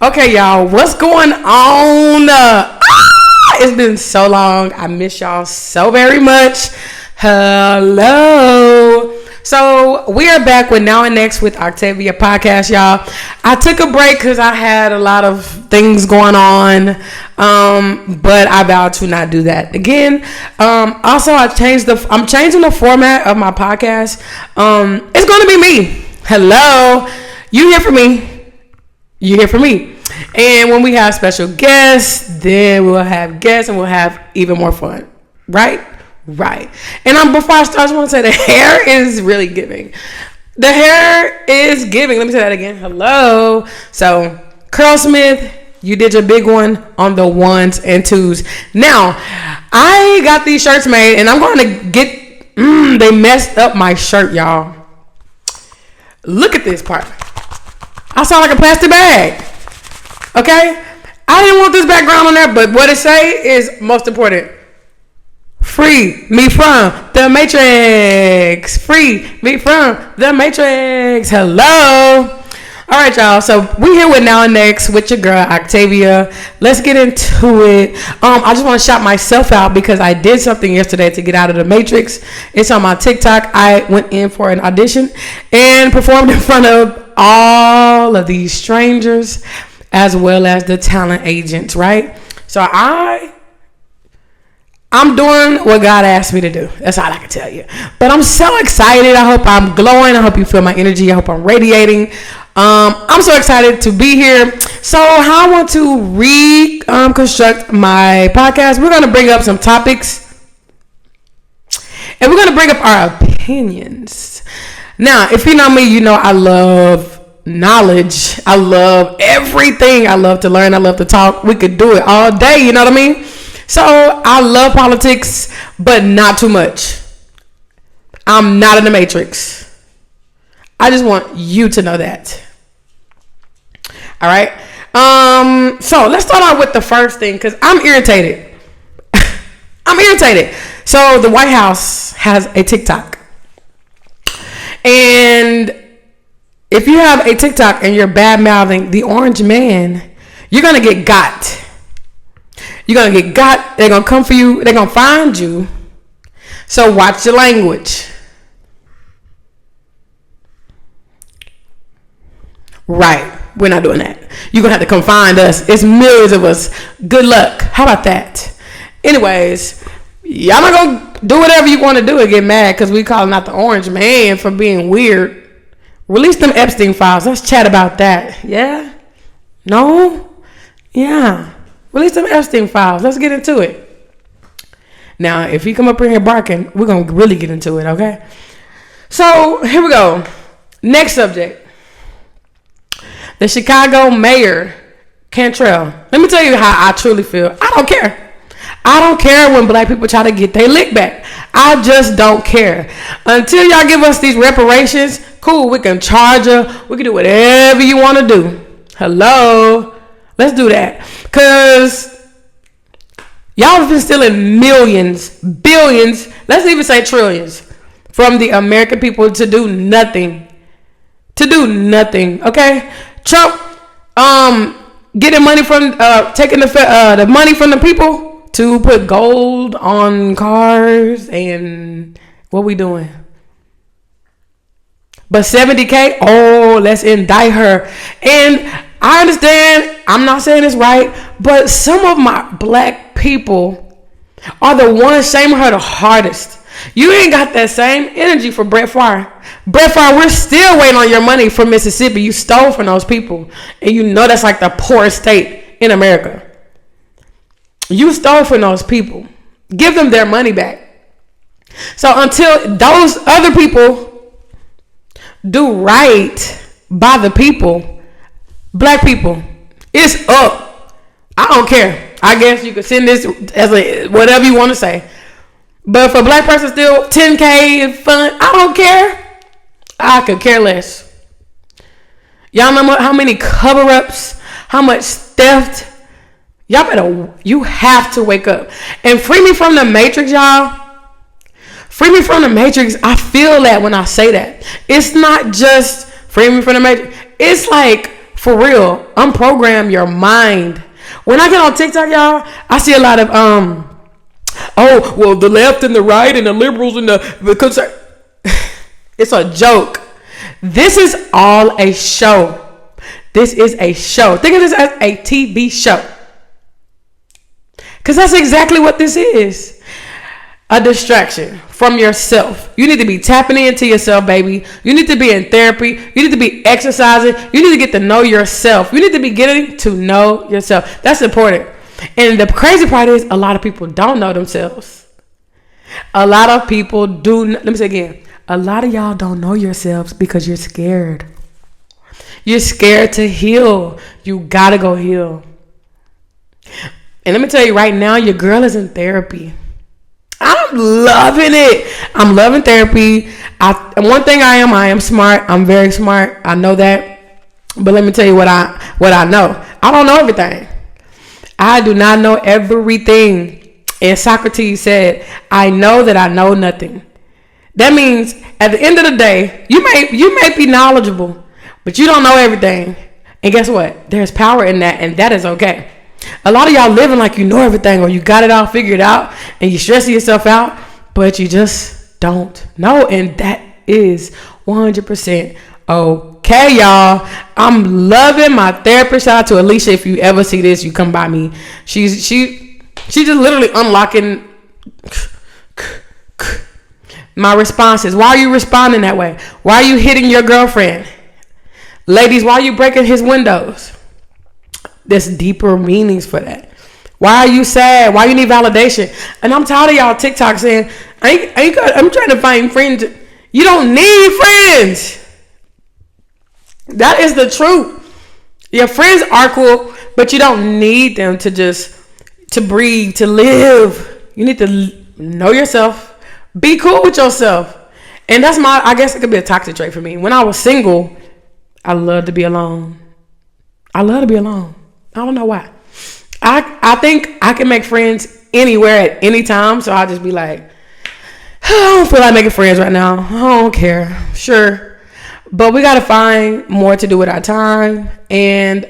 Okay, y'all, what's going on? It's been so long. I miss y'all so very much. Hello. So we are back with Now and Next with Octavia podcast, y'all. I took a break because I had a lot of things going on, but I vowed to not do that again. Also, I'm changing the format of my podcast. It's going to be me. Hello. You hear from me. You hear from me. And when we have special guests, then we'll have guests and we'll have even more fun. Right? Right. And before I start, I just want to say the hair is really giving. The hair is giving. Let me say that again. Hello. So, Curlsmith, you did your big one on the 1s and 2s. Now, I got these shirts made and I'm going to get, they messed up my shirt, y'all. Look at this part. I sound like a plastic bag. Okay? I didn't want this background on there, but what it say is most important. Free me from the Matrix. Free me from the Matrix. Hello. All right, y'all. So we here with Now and Next with your girl Octavia. Let's get into it. I just want to shout myself out because I did something yesterday to get out of the Matrix. It's on my TikTok. I went in for an audition and performed in front of all of these strangers as well as the talent agents, right? So I'm doing what God asked me to do. That's all I can tell you. But I'm so excited. I hope I'm glowing. I hope you feel my energy. I hope I'm radiating. I'm so excited to be here. So how I want to reconstruct my podcast. We're going to bring up some topics. And we're going to bring up our opinions. Now, if you know me, you know I love knowledge. I love everything. I love to learn. I love to talk. We could do it all day. You know what I mean? So I love politics, but not too much. I'm not in the Matrix. I just want you to know that. All right. So let's start out with the first thing because I'm irritated. I'm irritated. So the White House has a TikTok. And if you have a TikTok and you're bad mouthing the orange man, you're going to get got. You're going to get got. They're going to come for you. They're going to find you. So watch your language. Right. We're not doing that. You're going to have to come find us. It's millions of us. Good luck. How about that? Anyways, y'all not going to do whatever you want to do and get mad because we calling out the orange man for being weird. Release them Epstein files. Let's chat about that. Yeah? No? Yeah. Release them Epstein files. Let's get into it. Now, if you come up in here barking, we're going to really get into it, okay? So, here we go. Next subject. The Chicago mayor, Cantrell. Let me tell you how I truly feel. I don't care. I don't care when black people try to get their lick back. I just don't care. Until y'all give us these reparations, cool, we can charge you. We can do whatever you want to do. Hello? Let's do that. Because y'all have been stealing millions, billions, let's even say trillions from the American people to do nothing. To do nothing, okay? Trump getting money from, taking the money from the people to put gold on cars and what we doing? But 70K, oh, let's indict her. And I understand, I'm not saying it's right, but some of my black people are the ones shaming her the hardest. You ain't got that same energy for Brett Favre. Brett Favre, we're still waiting on your money from Mississippi. You stole from those people. And you know that's like the poorest state in America. You stole from those people. Give them their money back. So until those other people do right by the people, black people, it's up. I don't care. I guess you could send this as a whatever you want to say. But for a black person still 10K is fun. I don't care. I could care less. Y'all know how many cover-ups, how much theft. You have to wake up. And free me from the Matrix, y'all. Free me from the Matrix. I feel that when I say that. It's not just free me from the Matrix. It's like For real, unprogram your mind. When I get on TikTok, y'all, I see a lot of oh, well, the left and the right and the liberals and the conserv. It's a joke. This is all a show. This is a show. Think of this as a TV show. Because that's exactly what this is. A distraction from yourself. You need to be tapping into yourself, baby. You need to be in therapy. You need to be exercising. You need to get to know yourself. You need to be getting to know yourself. That's important. And the crazy part is a lot of people don't know themselves. A lot of people do. Let me say again. A lot of y'all don't know yourselves because you're scared. You're scared to heal. You gotta go heal. And let me tell you right now, your girl is in therapy. I'm loving it. I'm loving therapy. One thing I am smart. I'm very smart. I know that. But let me tell you what I know. I don't know everything. I do not know everything. And Socrates said, I know that I know nothing. That means at the end of the day, you may be knowledgeable, but you don't know everything. And guess what? There's power in that, and that is okay. A lot of y'all living like you know everything or you got it all figured out and you're stressing yourself out, but you just don't know. And that is 100% okay, y'all. I'm loving my therapist. Shout out to Alicia. If you ever see this, you come by me. She's just literally unlocking my responses. Why are you responding that way? Why are you hitting your girlfriend? Ladies, why are you breaking his windows? There's deeper meanings for that. Why are you sad? Why you need validation? And I'm tired of y'all TikTok saying, I'm trying to find friends. You don't need friends. That is the truth. Your friends are cool, but you don't need them to breathe, to live. You need to know yourself. Be cool with yourself. And that's I guess it could be a toxic trait for me. When I was single, I loved to be alone. I love to be alone. I don't know why. I think I can make friends anywhere at any time. So I'll just be like, I don't feel like making friends right now. I don't care. Sure. But we got to find more to do with our time. And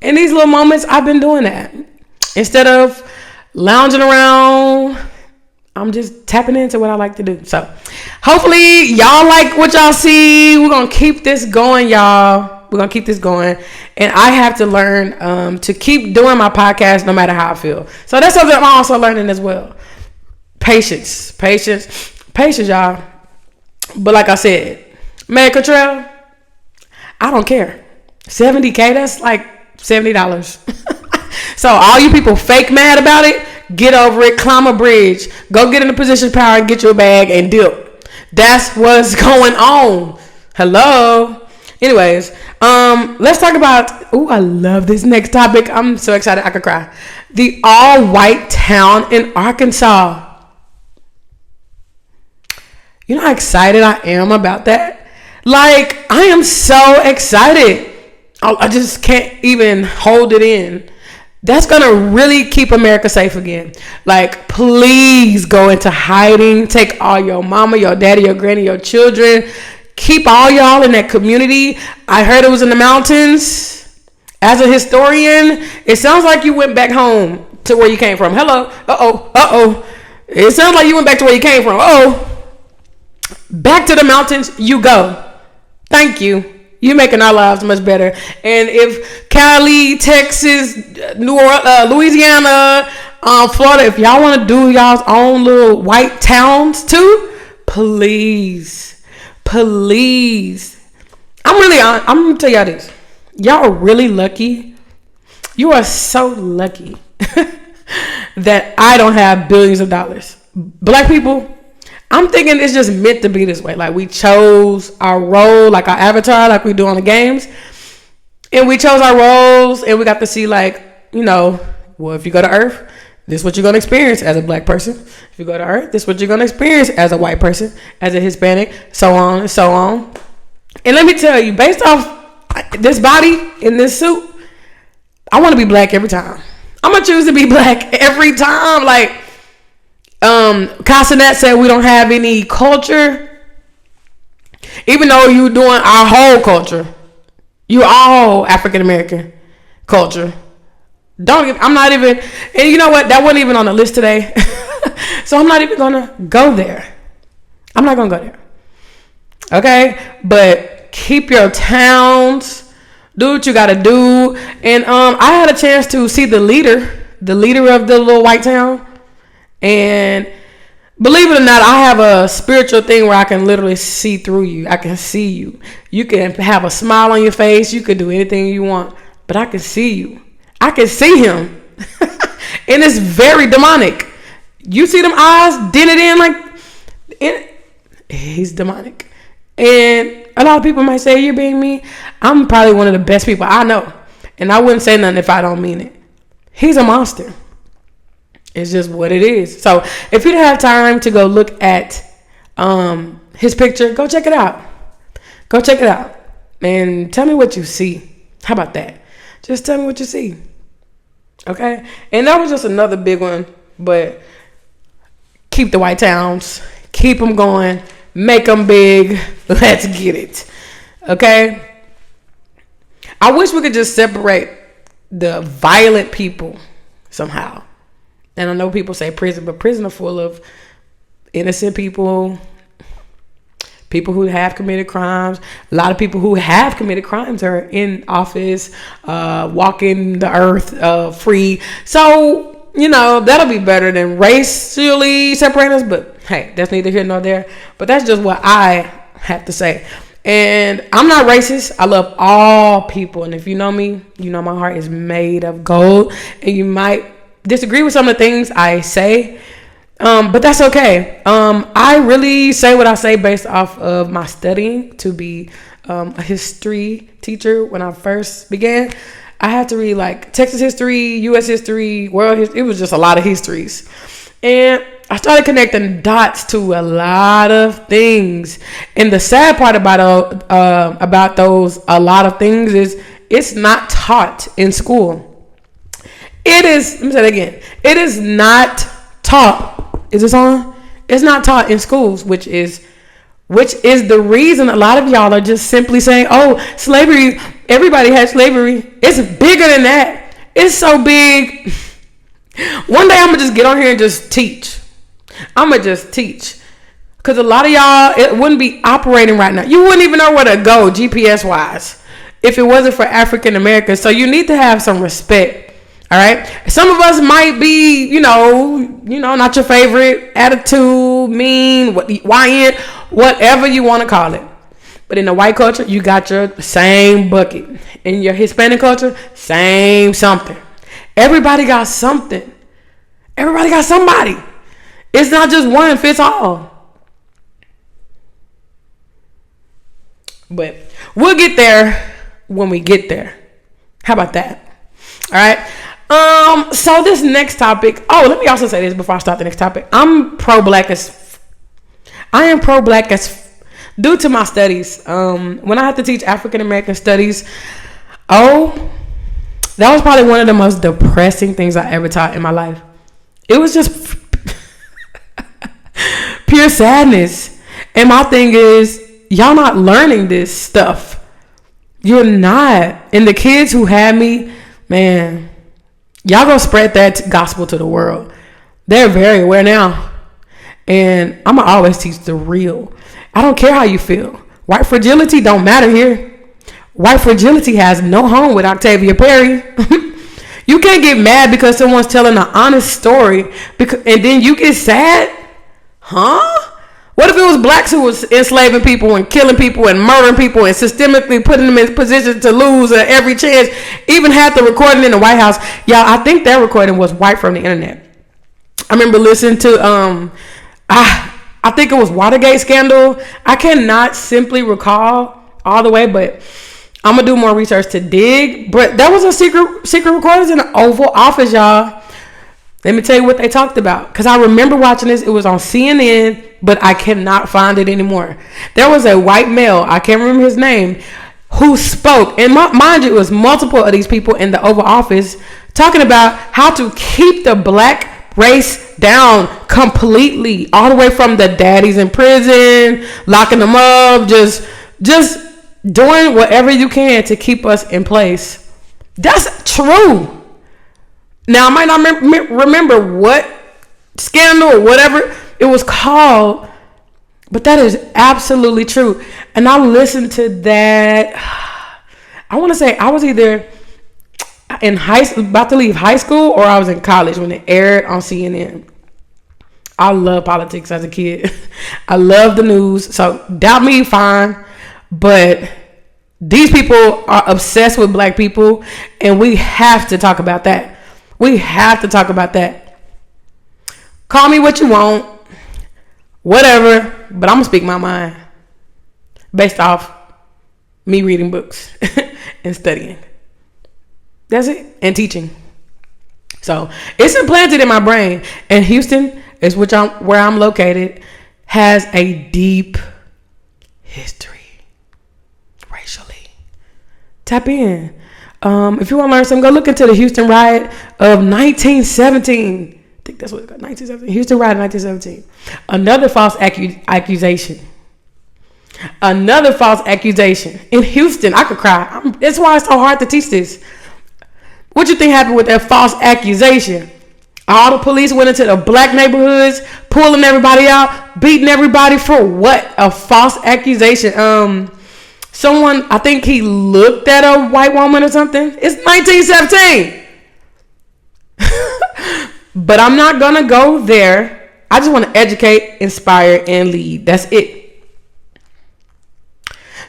in these little moments, I've been doing that. Instead of lounging around, I'm just tapping into what I like to do. So hopefully y'all like what y'all see. We're going to keep this going, y'all. We're going to keep this going. And I have to learn to keep doing my podcast no matter how I feel. So that's something I'm also learning as well. Patience, y'all. But like I said, Meg Cottrell, I don't care. $70K, that's like $70. So all you people fake mad about it, get over it, climb a bridge, go get in a position of power and get your bag and dip. That's what's going on. Hello. Anyways, let's talk about, I love this next topic. I'm so excited I could cry. The all-white town in Arkansas. You know how excited I am about that? Like, I am so excited. I just can't even hold it in. That's going to really keep America safe again. Like, please go into hiding. Take all your mama, your daddy, your granny, your children. Keep all y'all in that community. I heard it was in the mountains. As a historian, it sounds like you went back home to where you came from. Hello. Uh-oh. It sounds like you went back to where you came from. Back to the mountains you go. Thank you. You're making our lives much better. And if Cali, Texas, Louisiana, Florida, if y'all want to do y'all's own little white towns too, please. I'm going to tell y'all this. Y'all are really lucky. You are so lucky that I don't have billions of dollars. Black people, I'm thinking it's just meant to be this way. Like, we chose our role, like our avatar, like we do on the games. And we chose our roles, and we got to see, like, well, if you go to Earth, this is what you're going to experience as a black person. If you go to Earth, this is what you're going to experience as a white person, as a Hispanic, so on and so on. And let me tell you, based off this body in this suit, I want to be black every time. I'm going to choose to be black every time. Like, Casanet said we don't have any culture, even though you're doing our whole culture. You all African American culture. I'm not even, and you know what? That wasn't even on the list today. So I'm not even gonna go there. I'm not gonna go there. Okay? But keep your towns. Do what you gotta do. And I had a chance to see the leader of the little white town. And believe it or not, I have a spiritual thing where I can literally see through you. I can see you. You can have a smile on your face. You can do anything you want. But I can see you. I can see him. And it's very demonic. You see them eyes dented in like he's demonic. And a lot of people might say you're being mean. I'm probably one of the best people I know. And I wouldn't say nothing if I don't mean it. He's a monster. It's just what it is. So if you don't have time to go look at his picture, go check it out. Go check it out. And tell me what you see. How about that? Just tell me what you see. Okay? And that was just another big one. But keep the white towns. Keep them going. Make them big. Let's get it. Okay? I wish we could just separate the violent people somehow. And I know people say prison, but prison are full of innocent people, people who have committed crimes. A lot of people who have committed crimes are in office, walking the earth free. So, you know, that'll be better than racially separating us. But hey, that's neither here nor there. But that's just what I have to say. And I'm not racist. I love all people. And if you know me, you know my heart is made of gold. And you might disagree with some of the things I say, but that's okay. I really say what I say based off of my studying to be a history teacher. When I first began, I had to read like Texas history, U.S. history, world history. It was just a lot of histories. And I started connecting dots to a lot of things. And the sad part about those a lot of things is it's not taught in school. It is, let me say that again. It is not taught. Is this on? It's not taught in schools, which is the reason a lot of y'all are just simply saying, oh, slavery, everybody had slavery. It's bigger than that. It's so big. One day I'm going to just get on here and just teach. I'm going to just teach. Because a lot of y'all, it wouldn't be operating right now. You wouldn't even know where to go GPS-wise if it wasn't for African Americans. So you need to have some respect. All right. Some of us might be, you know, not your favorite, attitude, mean, YN, whatever you want to call it. But in the white culture, you got your same bucket. In your Hispanic culture, same something. Everybody got something. Everybody got somebody. It's not just one fits all. But we'll get there when we get there. How about that? All right. So this next topic. Oh, let me also say this before I start the next topic. I am pro-black as due to my studies. When I had to teach African American studies, that was probably one of the most depressing things I ever taught in my life. It was just pure sadness. And my thing is, y'all not learning this stuff. You're not. And the kids who had me, man, y'all gonna spread that gospel to the world. They're very aware now. And I'm gonna always teach the real. I don't care how you feel. White fragility don't matter here. White fragility has no home with Octavia Perry. You can't get mad because someone's telling an honest story and then you get sad? Huh? What if it was blacks who was enslaving people and killing people and murdering people and systemically putting them in positions to lose every chance? Even had the recording in the White House. Y'all, I think that recording was wiped from the internet. I remember listening to, I think it was Watergate scandal. I cannot simply recall all the way, but I'm going to do more research to dig. But that was a secret recordings in the Oval Office, y'all. Let me tell you what they talked about. Because I remember watching this. It was on CNN, but I cannot find it anymore. There was a white male, I can't remember his name, who spoke. And mind you, it was multiple of these people in the Oval Office talking about how to keep the black race down completely. All the way from the daddies in prison, locking them up, just doing whatever you can to keep us in place. That's true. Now, I might not remember what scandal or whatever it was called, but that is absolutely true. And I listened to that. I want to say I was either about to leave high school or I was in college when it aired on CNN. I love politics as a kid. I love the news. So doubt me, fine. But these people are obsessed with black people, and we have to talk about that. We have to talk about that. Call me what you want, whatever, but I'm gonna speak my mind based off me reading books and studying. That's it. And teaching. So it's implanted in my brain. And Houston is where I'm located, has a deep history racially. Tap in. If you want to learn something, go look into the Houston riot of 1917. I think that's what it's called, 1917. Houston riot of 1917. Another false accusation. Another false accusation. In Houston, I could cry. That's why it's so hard to teach this. What you think happened with that false accusation? All the police went into the black neighborhoods, pulling everybody out, beating everybody for what? A false accusation. Someone, I think he looked at a white woman or something. It's 1917. But I'm not going to go there. I just want to educate, inspire, and lead. That's it.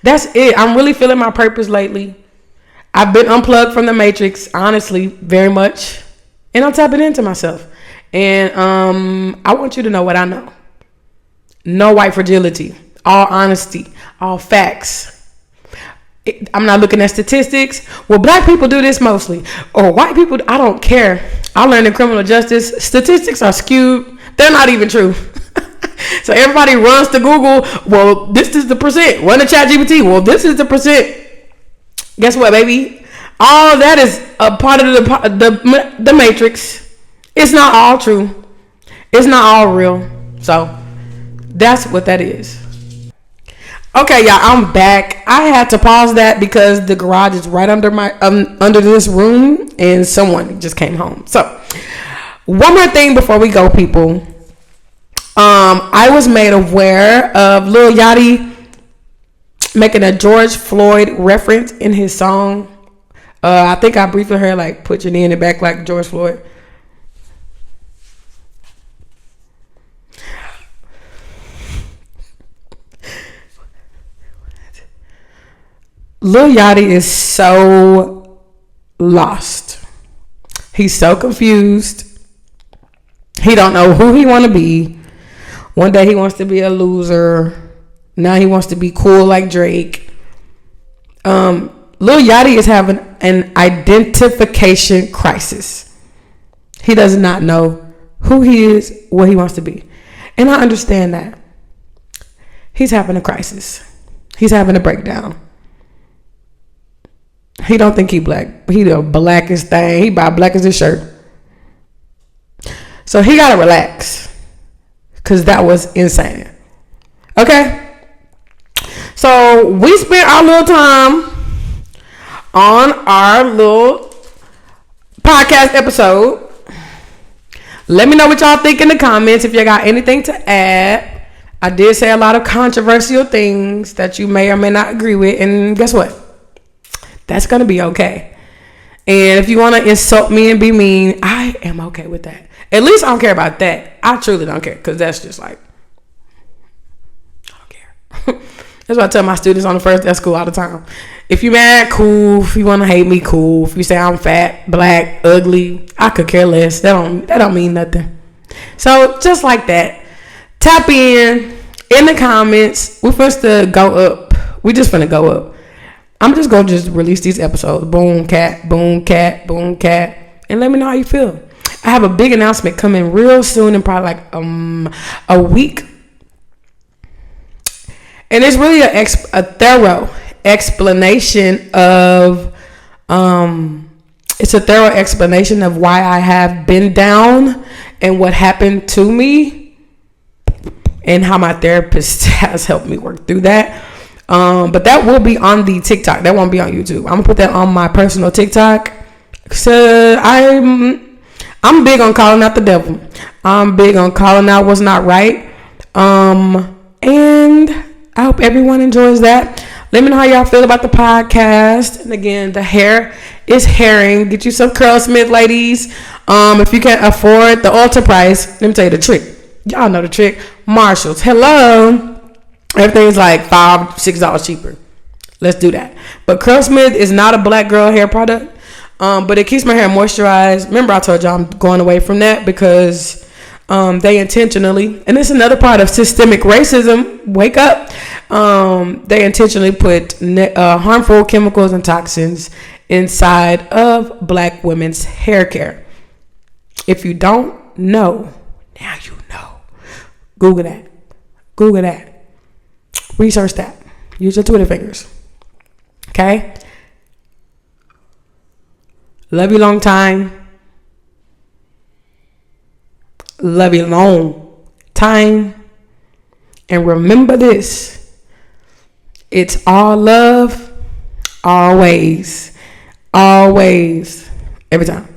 That's it. I'm really feeling my purpose lately. I've been unplugged from the matrix, honestly, very much. And I'm tapping into myself. And I want you to know what I know. No white fragility. All honesty. All facts. I'm not looking at statistics. Well, black people do this mostly. Or white people, I don't care. I learned in criminal justice, statistics are skewed. They're not even true. So everybody runs to Google. Well, this is the percent. Run to ChatGPT. Well, this is the percent. Guess what, baby? All that is a part of the matrix. It's not all true. It's not all real. So that's what that is. Okay, y'all, I'm back. I had to pause that because the garage is right under my under this room, and someone just came home. So one more thing before we go, people. I was made aware of Lil Yachty making a George Floyd reference in his song. I think I briefly heard like "put your knee in the back" like George Floyd. Lil Yachty is so lost. He's so confused. He don't know who he want to be. One day he wants to be a loser. Now he wants to be cool like Drake. Lil Yachty is having an identification crisis. He does not know who he is, what he wants to be. And I understand that. He's having a crisis. He's having a breakdown. He don't think he black. He the blackest thing. He about black as his shirt. So he gotta relax. Cause that was insane. Okay? So we spent our little time on our little podcast episode. Let me know what y'all think in the comments if you got anything to add. I did say a lot of controversial things that you may or may not agree with. And guess what? That's going to be okay. And if you want to insult me and be mean, I am okay with that. At least I don't care about that. I truly don't care. Because that's just like, I don't care. That's what I tell my students on the first day of school all the time. If you mad, cool. If you want to hate me, cool. If you say I'm fat, black, ugly, I could care less. That don't mean nothing. So just like that, tap in the comments. We're supposed to go up. We just finna go up. I'm just going to release these episodes. Boom, cat, boom, cat, boom, cat. And let me know how you feel. I have a big announcement coming real soon in probably like a week. And it's really a thorough explanation of, it's a thorough explanation of why I have been down and what happened to me and how my therapist has helped me work through that. But that will be on the TikTok. That won't be on YouTube. I'm gonna put that on my personal TikTok. So I'm big on calling out the devil. I'm big on calling out what's not right. And I hope everyone enjoys that. Let me know how y'all feel about the podcast. And again, the hair is herring. Get you some Curlsmith, ladies. If you can't afford the ultra price, let me tell you the trick. Y'all know the trick. Marshalls. Hello. Everything's like $5, $6 cheaper. Let's do that. But Curlsmith is not a black girl hair product. But it keeps my hair moisturized. Remember I told y'all I'm going away from that because they intentionally, and it's another part of systemic racism, wake up. They intentionally put harmful chemicals and toxins inside of black women's hair care. If you don't know, now you know. Google that. Research that. Use your Twitter fingers. Okay? Love you long time. Love you long time. And remember this. It's all love. Always. Always. Every time.